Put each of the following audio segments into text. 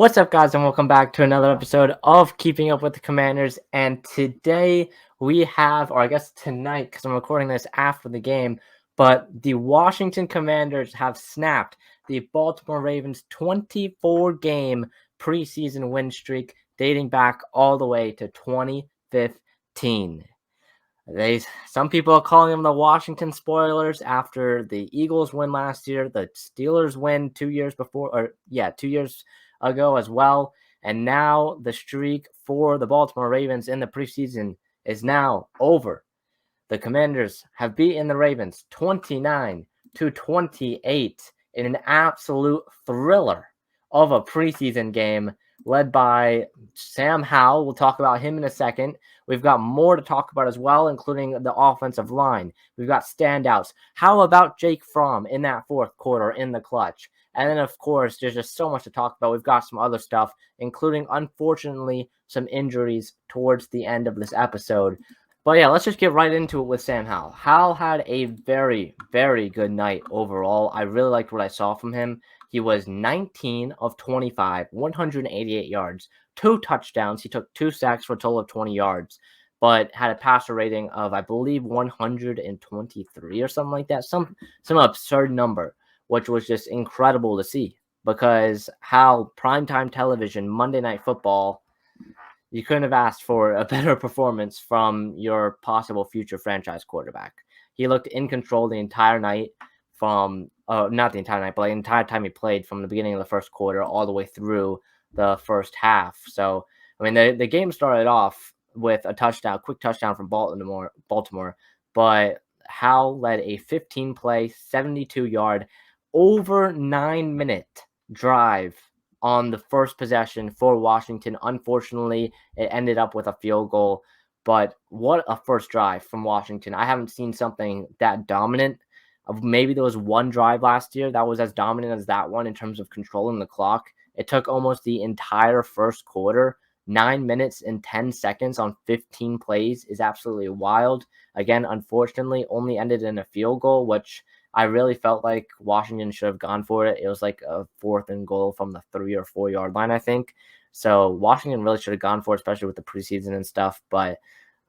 What's up, guys, and welcome back to another episode of Keeping Up with the Commanders. And today we have, or I guess tonight, because I'm recording this after the game, but the Washington Commanders have snapped the Baltimore Ravens 24-game preseason win streak dating back all the way to 2015. Some people are calling them the Washington spoilers after the Eagles win last year, the Steelers win 2 years before, 2 years ago as well. And now the streak for the Baltimore Ravens in the preseason is now over. The Commanders have beaten the Ravens 29-28 in an absolute thriller of a preseason game led by Sam Howell. We'll talk about him in a second. We've got more to talk about as well, including the offensive line. We've got standouts. How about Jake Fromm in that fourth quarter in the clutch? And then, of course, there's just so much to talk about. We've got some other stuff, including, unfortunately, some injuries towards the end of this episode. But yeah, let's just get right into it with Sam Howell. Howell had a very, very good night overall. I really liked what I saw from him. He was 19 of 25, 188 yards, 2 touchdowns. He took 2 sacks for a total of 20 yards, but had a passer rating of, I believe, 123 or something like that. Some absurd number, which was just incredible to see because how primetime television, Monday Night Football, you couldn't have asked for a better performance from your possible future franchise quarterback. He looked in control the entire night from, not the entire night, but the entire time he played from the beginning of the first quarter all the way through the first half. So, I mean, the game started off with a quick touchdown from Baltimore, but Howell led a 15-play, 72-yard, over 9-minute drive on the first possession for Washington. Unfortunately, it ended up with a field goal, but what a first drive from Washington. I haven't seen something that dominant. Maybe there was one drive last year that was as dominant as that one in terms of controlling the clock. It took almost the entire first quarter. 9 minutes and 10 seconds on 15 plays is absolutely wild. Again, unfortunately, only ended in a field goal, which I really felt like Washington should have gone for it. It was like a 4th and goal from the 3 or 4 yard line, I think. So Washington really should have gone for it, especially with the preseason and stuff. But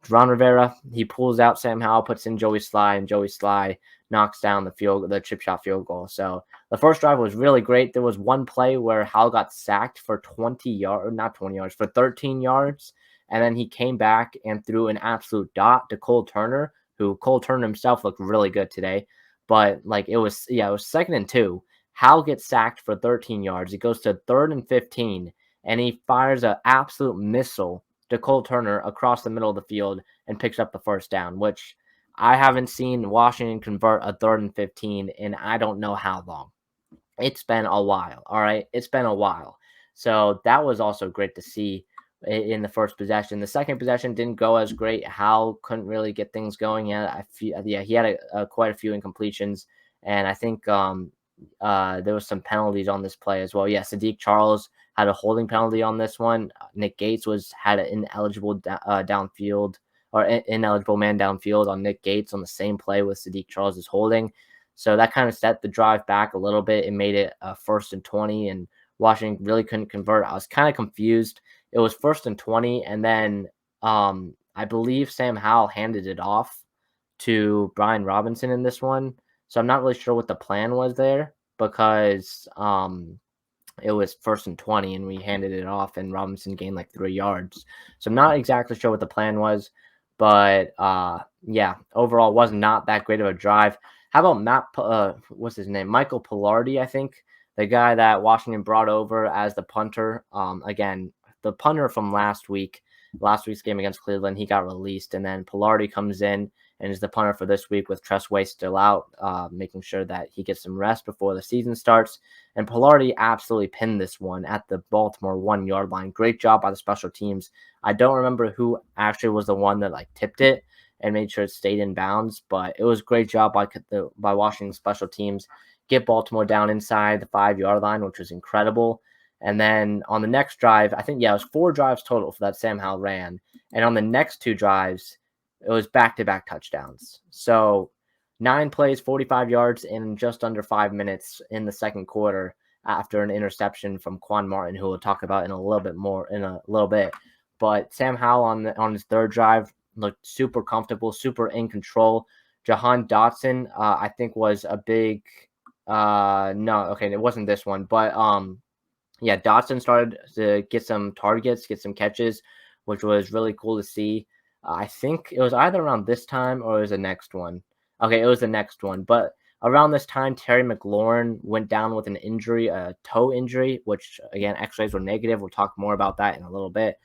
Ron Rivera, he pulls out Sam Howell, puts in Joey Sly, and Joey Sly knocks down the chip shot field goal. So the first drive was really great. There was one play where Howell got sacked for 13 yards. And then he came back and threw an absolute dot to Cole Turner, who Cole Turner himself looked really good today. But it was 2nd and 2. Howell gets sacked for 13 yards. He goes to 3rd and 15, and he fires an absolute missile to Cole Turner across the middle of the field and picks up the first down, which I haven't seen Washington convert a 3rd and 15 in I don't know how long. It's been a while, all right? It's been a while. So that was also great to see in the first possession. The second possession didn't go as great. Howell couldn't really get things going yet. He had quite a few incompletions, and I think there was some penalties on this play as well. Yeah, Sadiq Charles had a holding penalty on this one. Nick Gates had an ineligible downfield or ineligible man downfield on Nick Gates on the same play with Sadiq Charles' holding. So that kind of set the drive back a little bit. It made it 1st and 20, and Washington really couldn't convert. I was kind of confused. It was 1st and 20, and then I believe Sam Howell handed it off to Brian Robinson in this one. So I'm not really sure what the plan was there because it was 1st and 20, and we handed it off, and Robinson gained like 3 yards. So I'm not exactly sure what the plan was, but overall was not that great of a drive. How about what's his name? Michael Pilardi, I think, the guy that Washington brought over as the punter. Again, the punter from last week's game against Cleveland, he got released, and then Pilardi comes in and is the punter for this week with Tressway still out, making sure that he gets some rest before the season starts. And Pilardi absolutely pinned this one at the Baltimore 1 yard line. Great job by the special teams. I don't remember who actually was the one that tipped it and made sure it stayed in bounds, but it was a great job by Washington special teams. Get Baltimore down inside the 5 yard line, which was incredible. And then on the next drive, I think, it was 4 drives total for that Sam Howell ran. And on the next 2 drives, it was back-to-back touchdowns. So 9 plays, 45 yards in just under 5 minutes in the second quarter. after an interception from Quan Martin, who we'll talk about in a little bit. But Sam Howell on his third drive looked super comfortable, super in control. Jahan Dotson, I think, was a big. No, okay, it wasn't this one, but yeah, Dotson started to get some targets, get some catches, which was really cool to see. I think it was either around this time or it was the next one. Okay, it was the next one. But around this time, Terry McLaurin went down with an injury, a toe injury, which, again, x-rays were negative. We'll talk more about that in a little bit.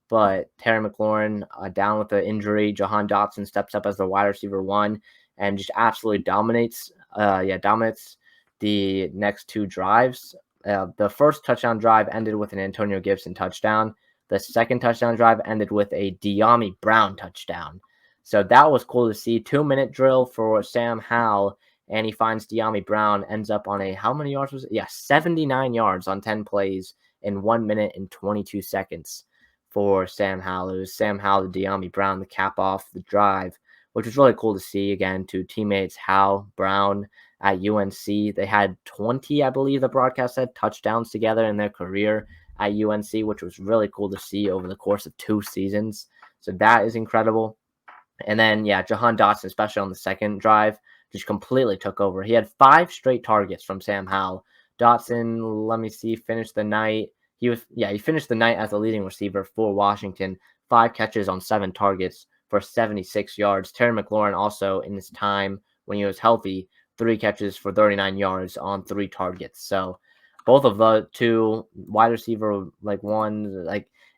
But Terry McLaurin down with the injury. Jahan Dotson steps up as the wide receiver one and just absolutely dominates. Dominates the next two drives. The first touchdown drive ended with an Antonio Gibson touchdown. The second touchdown drive ended with a Dyami Brown touchdown. So that was cool to see. 2-minute drill for Sam Howell, and he finds Dyami Brown, ends up on how many yards was it? Yeah, 79 yards on 10 plays in 1 minute and 22 seconds for Sam Howell. It was Sam Howell to Dyami Brown, the cap off the drive, which was really cool to see. Again, to teammates Howell, Brown at UNC. They had 20, I believe the broadcast said, touchdowns together in their career at UNC, which was really cool to see over the course of 2 seasons. So that is incredible. And then, yeah, Jahan Dotson, especially on the second drive, just completely took over. He had 5 straight targets from Sam Howell. Dotson, let me see, finished the night. He finished the night as the leading receiver for Washington. 5 catches on 7 targets for 76 yards. Terry McLaurin also, in his time when he was healthy, 3 catches for 39 yards on 3 targets. So both of the two wide receiver ones,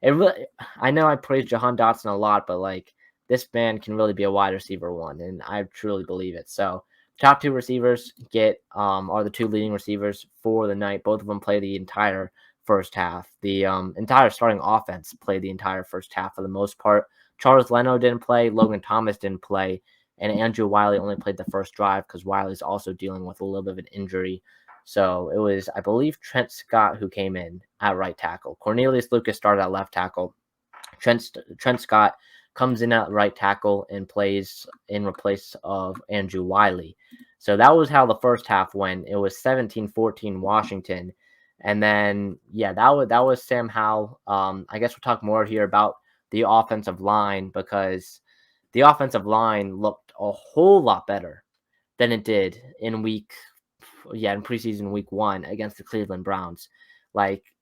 it really, I know I praise Jahan Dotson a lot, but this man can really be a wide receiver one, and I truly believe it. So top 2 receivers are the 2 leading receivers for the night. Both of them play the entire first half. The entire starting offense played the entire first half for the most part. Charles Leno didn't play. Logan Thomas didn't play. And Andrew Wiley only played the first drive because Wiley's also dealing with a little bit of an injury. So it was, I believe, Trent Scott who came in at right tackle. Cornelius Lucas started at left tackle. Trent Scott comes in at right tackle and plays in replace of Andrew Wiley. So that was how the first half went. It was 17-14 Washington. And then, yeah, that was Sam Howell. I guess we'll talk more here about the offensive line, because the offensive line looked a whole lot better than it did in preseason week 1 against the Cleveland Browns.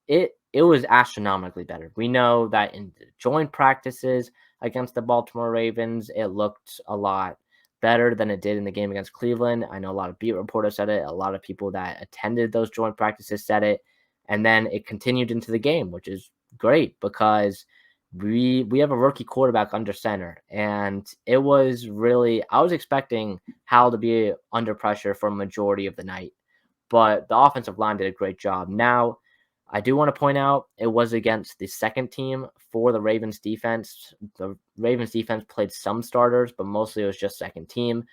It was astronomically better. We know that in the joint practices against the Baltimore Ravens, it looked a lot better than it did in the game against Cleveland. I know a lot of beat reporters said it. A lot of people that attended those joint practices said it. And then it continued into the game, which is great because we have a rookie quarterback under center, and it was really, I was expecting Howell to be under pressure for a majority of the night, but the offensive line did a great job. Now, I do want to point out it was against the second team for the Ravens defense. The Ravens defense played some starters, but mostly it was just second team,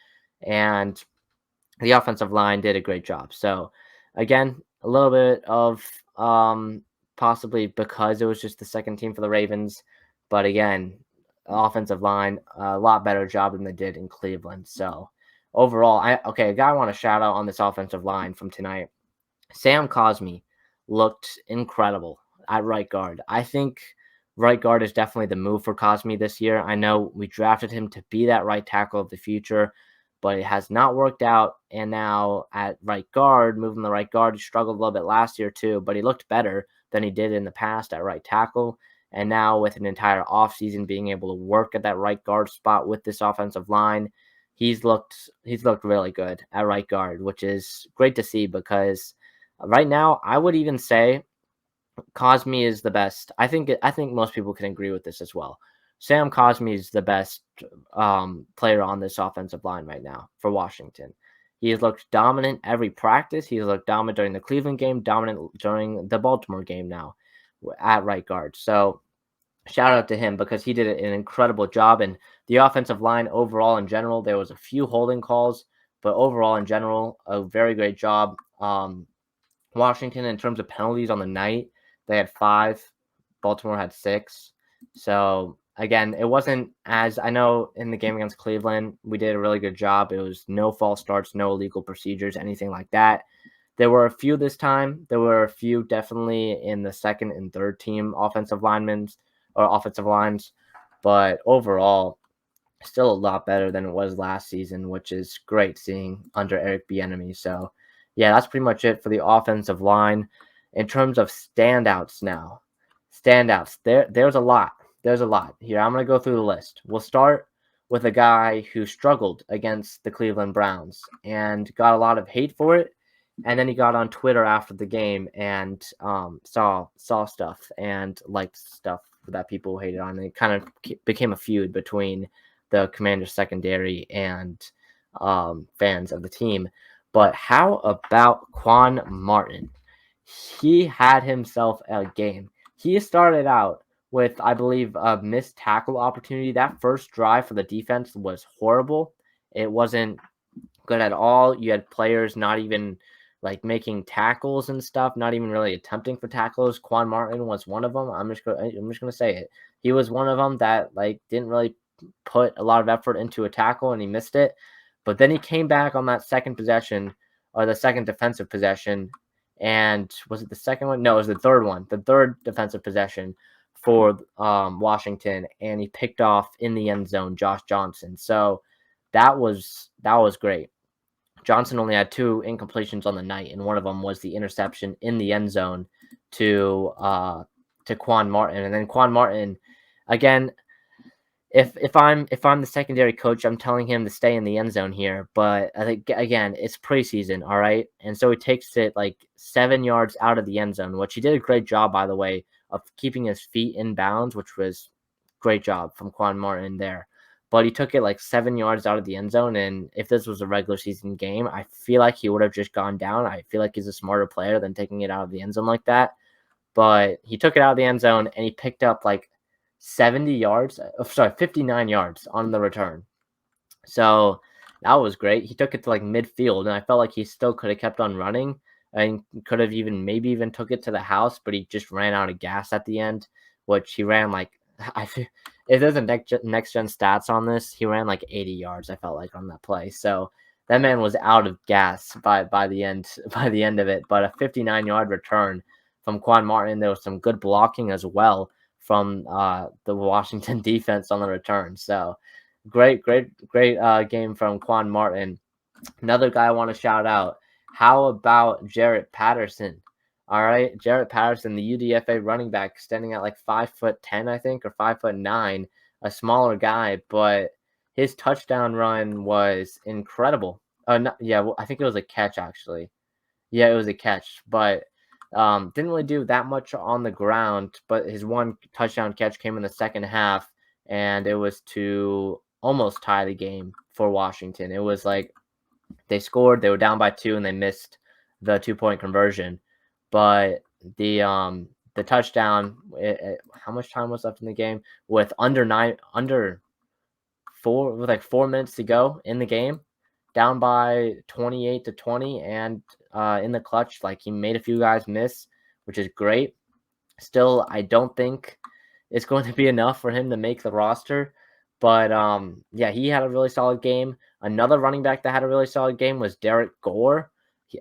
and the offensive line did a great job. So again, a little bit of possibly because it was just the second team for the Ravens, but again, offensive line a lot better job than they did in Cleveland. So overall, a guy I want to shout out on this offensive line from tonight, Sam Cosmi looked incredible at right guard. I think right guard is definitely the move for Cosmi this year. I know we drafted him to be that right tackle of the future, but it has not worked out. And now at right guard, moving the right guard, he struggled a little bit last year too, but he looked better than he did in the past at right tackle. And now with an entire offseason being able to work at that right guard spot with this offensive line, he's looked really good at right guard, which is great to see because right now I would even say Cosmi is the best. I think most people can agree with this as well. Sam Cosmi is the best player on this offensive line right now for Washington. He has looked dominant every practice. He has looked dominant during the Cleveland game, dominant during the Baltimore game now at right guard. So shout out to him because he did an incredible job. And the offensive line overall in general, there was a few holding calls, but overall in general, a very great job. Washington, in terms of penalties on the night, they had 5. Baltimore had 6. So again, it wasn't as, I know in the game against Cleveland, we did a really good job. It was no false starts, no illegal procedures, anything like that. There were a few this time. There were a few definitely in the second and third team offensive linemen or offensive lines, but overall, still a lot better than it was last season, which is great seeing under Eric Bieniemy. So, yeah, that's pretty much it for the offensive line. In terms of standouts now, there's a lot. There's a lot here. I'm gonna go through the list. We'll start with a guy who struggled against the Cleveland Browns and got a lot of hate for it. And then he got on Twitter after the game and saw stuff and liked stuff that people hated on. And it kind of became a feud between the Commanders secondary and fans of the team. But how about Quan Martin? He had himself a game. He started out with, I believe, a missed tackle opportunity. That first drive for the defense was horrible. It wasn't good at all. You had players not even like making tackles and stuff, not even really attempting for tackles. Quan Martin was one of them. I'm just gonna say it. He was one of them that like didn't really put a lot of effort into a tackle and he missed it. But then he came back on that second possession or the second defensive possession. And was it the second one? No, it was the third one, the third defensive possession for Washington. And he picked off in the end zone Josh Johnson. So that was great. Johnson only had 2 incompletions on the night, and one of them was the interception in the end zone to Quan Martin. And then Quan Martin, again, if I'm the secondary coach, I'm telling him to stay in the end zone here. But I think again, it's preseason, all right, and so he takes it like 7 yards out of the end zone, which he did a great job, by the way, of keeping his feet in bounds, which was great job from Quan Martin there. But he took it like 7 yards out of the end zone, and if this was a regular season game, I feel like he would have just gone down. I feel like he's a smarter player than taking it out of the end zone like that. But he took it out of the end zone, and he picked up like 59 yards on the return. So that was great. He took it to like midfield, and I felt like he still could have kept on running and could have maybe even took it to the house, but he just ran out of gas at the end, which he ran like, if there's a next gen stats on this, he ran like 80 yards, I felt like, on that play. So that man was out of gas by the end of it. But a 59-yard return from Quan Martin. There was some good blocking as well from the Washington defense on the return. So great game from Quan Martin. Another guy I want to shout out. How about Jarrett Patterson? All right, Jarrett Patterson, the UDFA running back, standing at like 5'10", I think, or 5'9", a smaller guy, but his touchdown run was incredible. Well, I think it was a catch actually. Yeah, it was a catch, but didn't really do that much on the ground. But his one touchdown catch came in the second half, and it was to almost tie the game for Washington. It was like they scored, they were down by 2, and they missed the 2-point conversion. But the touchdown, how much time was left in the game? With with like 4 minutes to go in the game, down by 28-20, and in the clutch, like he made a few guys miss, which is great. Still, I don't think it's going to be enough for him to make the roster. But yeah, he had a really solid game. Another running back that had a really solid game was Derek Gore.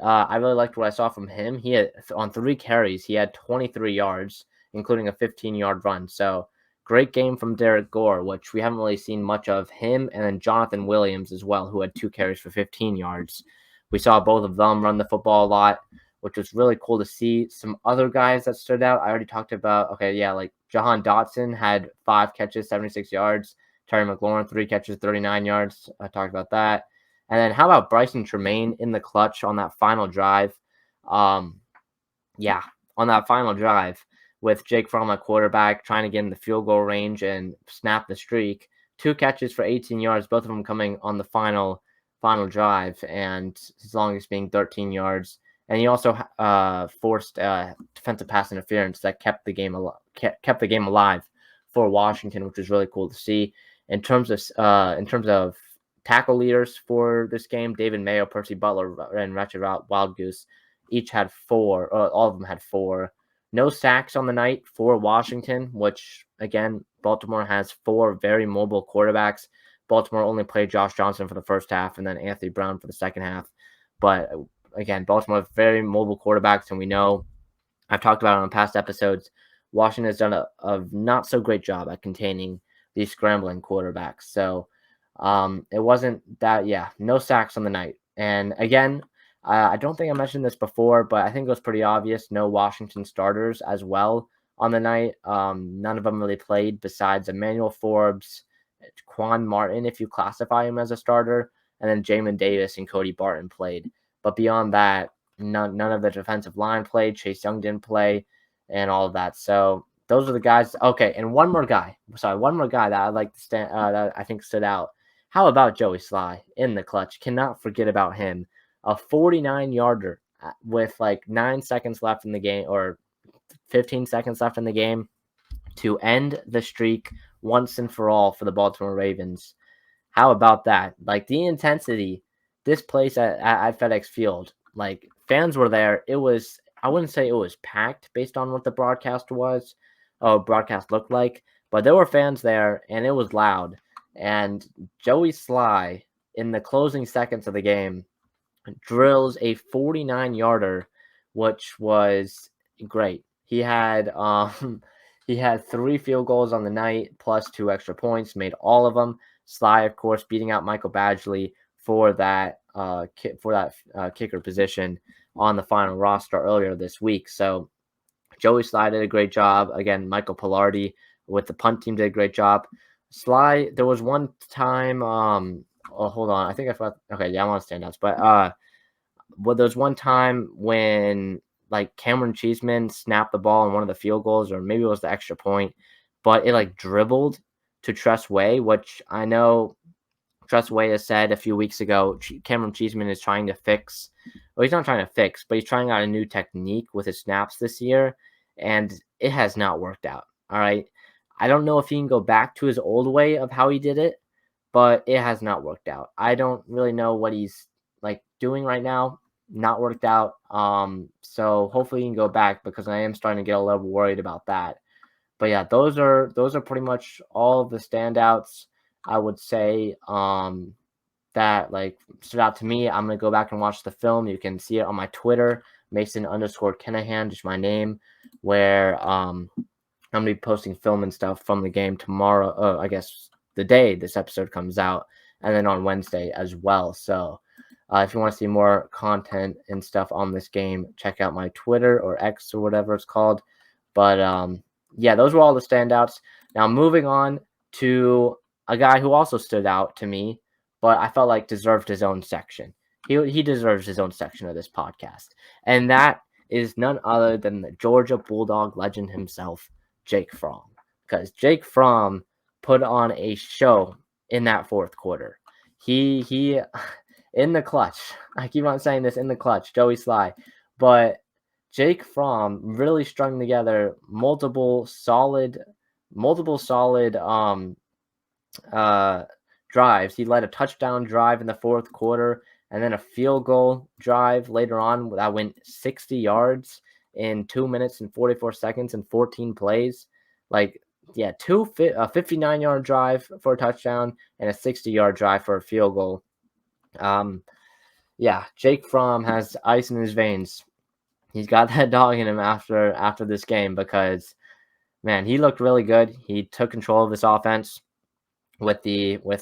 I really liked what I saw from him. He had, on 3 carries, he had 23 yards, including a 15-yard run. So great game from Derek Gore, which we haven't really seen much of him. And then Jonathan Williams as well, who had 2 carries for 15 yards. We saw both of them run the football a lot, which was really cool to see. Some other guys that stood out, I already talked about. Okay, yeah, like Jahan Dotson had 5 catches, 76 yards. Terry McLaurin, 3 catches, 39 yards. I talked about that. And then how about Bryson Tremaine in the clutch on that final drive? Yeah, on that final drive with Jake Fromm at quarterback, trying to get in the field goal range and snap the streak. 2 catches for 18 yards, both of them coming on the final drive, and his longest being 13 yards. And he also forced defensive pass interference that kept the game alive for Washington, which was really cool to see. In terms of tackle leaders for this game, David Mayo, Percy Butler, and Ratchet Wildgoose each had 4, or all of them had 4. No sacks on the night for Washington, which, again, Baltimore has 4 very mobile quarterbacks. Baltimore only played Josh Johnson for the first half and then Anthony Brown for the second half. But again, Baltimore have very mobile quarterbacks, and we know I've talked about it on past episodes. Washington has done a not so great job at containing these scrambling quarterbacks. So it wasn't that, no sacks on the night. And again, I don't think I mentioned this before, but I think it was pretty obvious. No Washington starters as well on the night. None of them really played besides Emmanuel Forbes, Quan Martin, if you classify him as a starter, and then Jamin Davis and Cody Barton played. But beyond that, none of the defensive line played. Chase Young didn't play, and all of that. So those are the guys. Okay, and one more guy that I like to that I think stood out. How about Joey Sly in the clutch? Cannot forget about him. A 49-yarder with like 9 seconds left in the game, or 15 seconds left in the game, to end the streak once and for all for the Baltimore Ravens. How about that? Like the intensity, this place at FedEx Field, like fans were there. It was, I wouldn't say it was packed based on what the broadcast looked like, but there were fans there and it was loud. And Joey Sly, in the closing seconds of the game, drills a 49-yarder, which was great. He had 3 field goals on the night plus 2 extra points, made all of them. Sly, of course, beating out Michael Badgley for that kicker position on the final roster earlier this week. So Joey Sly did a great job. Again, Michael Pilardi with the punt team did a great job. Sly, there was one time, hold on, I think I forgot. Okay, yeah, I'm on standouts, but there was one time when like Cameron Cheeseman snapped the ball in one of the field goals, or maybe it was the extra point, but it like dribbled to Tress Way, which I know Tress Way has said a few weeks ago Cameron Cheeseman is trying to fix. Well, he's not trying to fix, but he's trying out a new technique with his snaps this year, and it has not worked out. All right. I don't know if he can go back to his old way of how he did it, but it has not worked out. I don't really know what he's like doing right now. Not worked out. So hopefully he can go back, because I am starting to get a little worried about that. But yeah, those are pretty much all of the standouts I would say that like stood out to me. I'm gonna go back and watch the film. You can see it on my Twitter, Mason_Kenahan, just my name, where I'm gonna be posting film and stuff from the game tomorrow. I guess the day this episode comes out, and then on Wednesday as well. So if you want to see more content and stuff on this game, check out my Twitter or X or whatever it's called. But yeah, those were all the standouts. Now moving on to a guy who also stood out to me, but I felt like deserved his own section. He deserves his own section of this podcast, and that is none other than the Georgia Bulldog legend himself, Jake Fromm. Because Jake Fromm put on a show in that fourth quarter. He in the clutch. I keep on saying this, in the clutch, Joey Sly. But Jake Fromm really strung together multiple solid drives. He led a touchdown drive in the fourth quarter, and then a field goal drive later on that went 60 yards in 2 minutes and 44 seconds and 14 plays. Like, yeah, a 59-yard drive for a touchdown and a 60-yard drive for a field goal. Yeah, Jake Fromm has ice in his veins. He's got that dog in him after this game, because, man, he looked really good. He took control of this offense with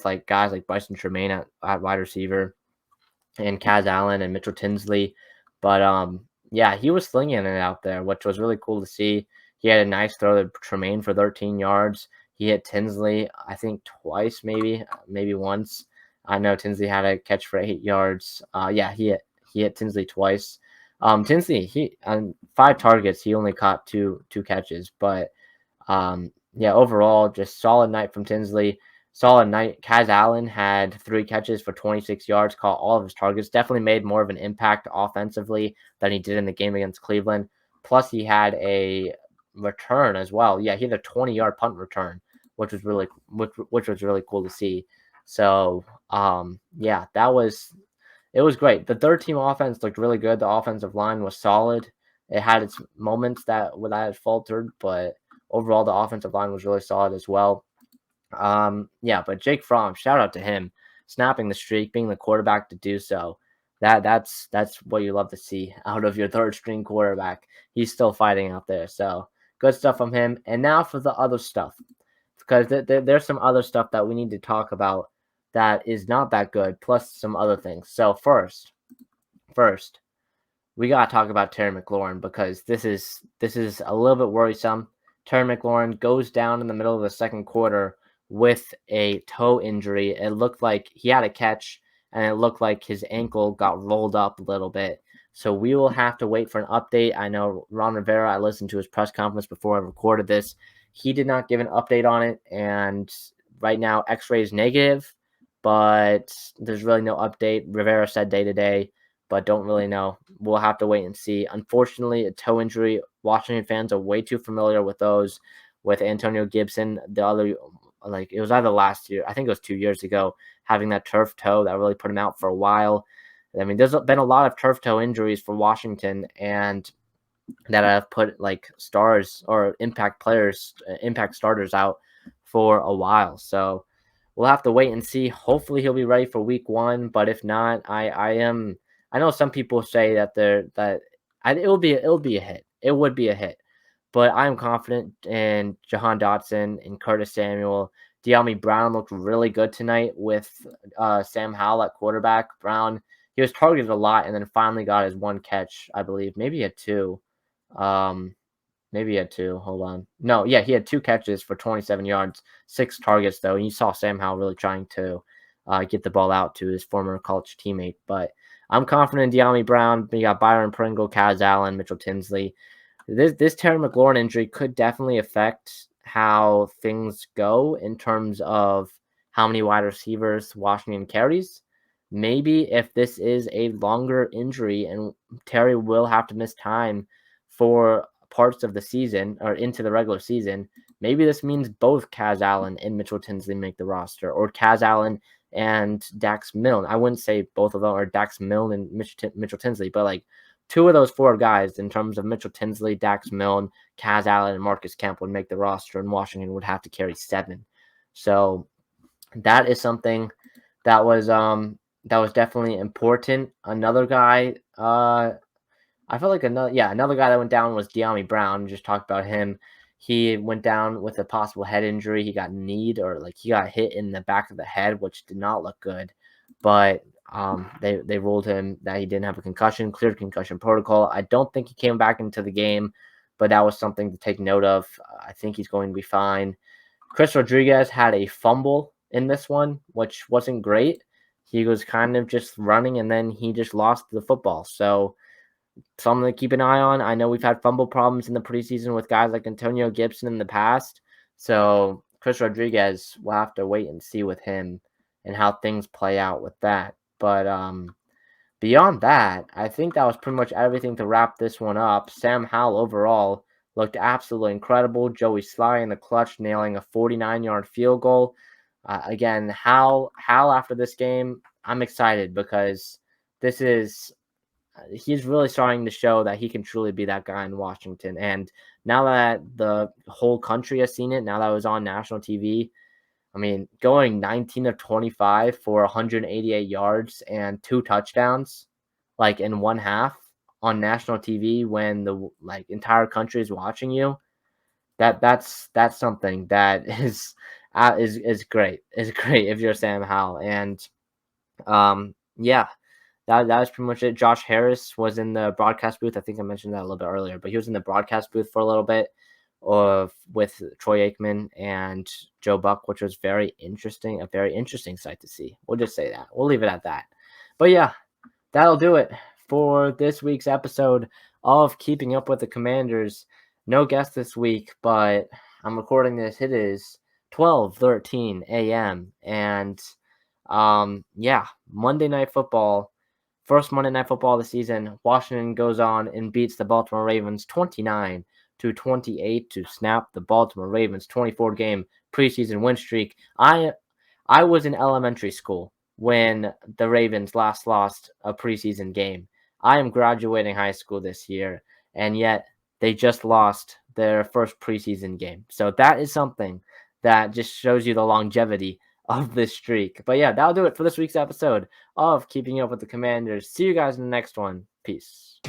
like guys like Bryson Tremaine at wide receiver, and Kaz Allen and Mitchell Tinsley. But yeah, he was slinging it out there, which was really cool to see. He had a nice throw to Tremaine for 13 yards. He hit Tinsley, I think, twice, maybe once. I know Tinsley had a catch for 8 yards. Yeah, he hit Tinsley twice. Tinsley, he on 5 targets, he only caught two catches. But yeah, overall, just solid night from Tinsley. Solid night. Kaz Allen had 3 catches for 26 yards, caught all of his targets. Definitely made more of an impact offensively than he did in the game against Cleveland. Plus, he had a return as well. Yeah, he had a 20-yard punt return, which was really cool to see. So, yeah, it was great. The third team offense looked really good. The offensive line was solid. It had its moments that had faltered, but overall the offensive line was really solid as well. Yeah, but Jake Fromm, shout out to him, snapping the streak, being the quarterback to do so. That's what you love to see out of your third string quarterback. He's still fighting out there. So good stuff from him. And now for the other stuff, because there's some other stuff that we need to talk about that is not that good, plus some other things. So first, we gotta talk about Terry McLaurin because this is a little bit worrisome. Terry McLaurin goes down in the middle of the second quarter with a toe injury. It looked like he had a catch, and it looked like his ankle got rolled up a little bit. So we will have to wait for an update. I know Ron Rivera, I listened to his press conference before I recorded this. He did not give an update on it, and right now X-ray is negative, but there's really no update. Rivera said day to day, but don't really know. We'll have to wait and see. Unfortunately, a toe injury. Washington fans are way too familiar with those. With Antonio Gibson, the other, like it was either last year, I think it was 2 years ago, having that turf toe that really put him out for a while. I mean, there's been a lot of turf toe injuries for Washington, and that have put like stars or impact players, impact starters out for a while. So we'll have to wait and see. Hopefully he'll be ready for week 1, but if not, I know some people say that it will be a hit. It would be a hit. But I'm confident in Jahan Dotson and Curtis Samuel. De'Ami Brown looked really good tonight with Sam Howell at quarterback. Brown, he was targeted a lot and then finally got his one catch, I believe. Maybe he had two. Maybe he had two. Hold on. No, yeah, he had 2 catches for 27 yards, 6 targets, though. And you saw Sam Howell really trying to get the ball out to his former college teammate. But I'm confident in De'Ami Brown. You got Byron Pringle, Kaz Allen, Mitchell Tinsley. This Terry McLaurin injury could definitely affect how things go in terms of how many wide receivers Washington carries. Maybe if this is a longer injury and Terry will have to miss time for parts of the season or into the regular season, maybe this means both Kaz Allen and Mitchell Tinsley make the roster, or Kaz Allen and Dax Milne. I wouldn't say both of them are Dax Milne and Mitchell Tinsley, but like 2 of those 4 guys in terms of Mitchell Tinsley, Dax Milne, Kaz Allen, and Marcus Kemp would make the roster, and Washington would have to carry 7. So that is something that was definitely important. Another guy, I felt like another guy that went down was De'Ami Brown. We just talked about him. He went down with a possible head injury. He got kneed, or like he got hit in the back of the head, which did not look good. But they ruled him that he didn't have a concussion, cleared concussion protocol. I don't think he came back into the game, but that was something to take note of. I think he's going to be fine. Chris Rodriguez had a fumble in this one, which wasn't great. He was kind of just running, and then he just lost the football. So something to keep an eye on. I know we've had fumble problems in the preseason with guys like Antonio Gibson in the past. So Chris Rodriguez, we'll have to wait and see with him and how things play out with that. But beyond that, I think that was pretty much everything to wrap this one up. Sam Howell overall looked absolutely incredible. Joey Sly in the clutch, nailing a 49-yard field goal. Again, Howell after this game, I'm excited because he's really starting to show that he can truly be that guy in Washington. And now that the whole country has seen it, now that it was on national TV, I mean, going 19 of 25 for 188 yards and 2 touchdowns, like in one half on national TV when the entire country is watching you, that's something that is great. Is great if you're Sam Howell. And yeah, that was pretty much it. Josh Harris was in the broadcast booth. I think I mentioned that a little bit earlier, but he was in the broadcast booth for a little bit with Troy Aikman and Joe Buck, which was a very interesting sight to see. We'll just say that. We'll leave it at that. But yeah, that'll do it for this week's episode of Keeping Up with the Commanders. No guest this week, but I'm recording this. It is 12:13 a.m. And yeah, Monday Night Football. First Monday Night Football of the season. Washington goes on and beats the Baltimore Ravens 29-28 to snap the Baltimore Ravens 24-game preseason win streak. I was in elementary school when the Ravens last lost a preseason game. I am graduating high school this year, and yet they just lost their first preseason game. So that is something that just shows you the longevity of this streak. But yeah, that'll do it for this week's episode of Keeping Up with the Commanders. See you guys in the next one. Peace.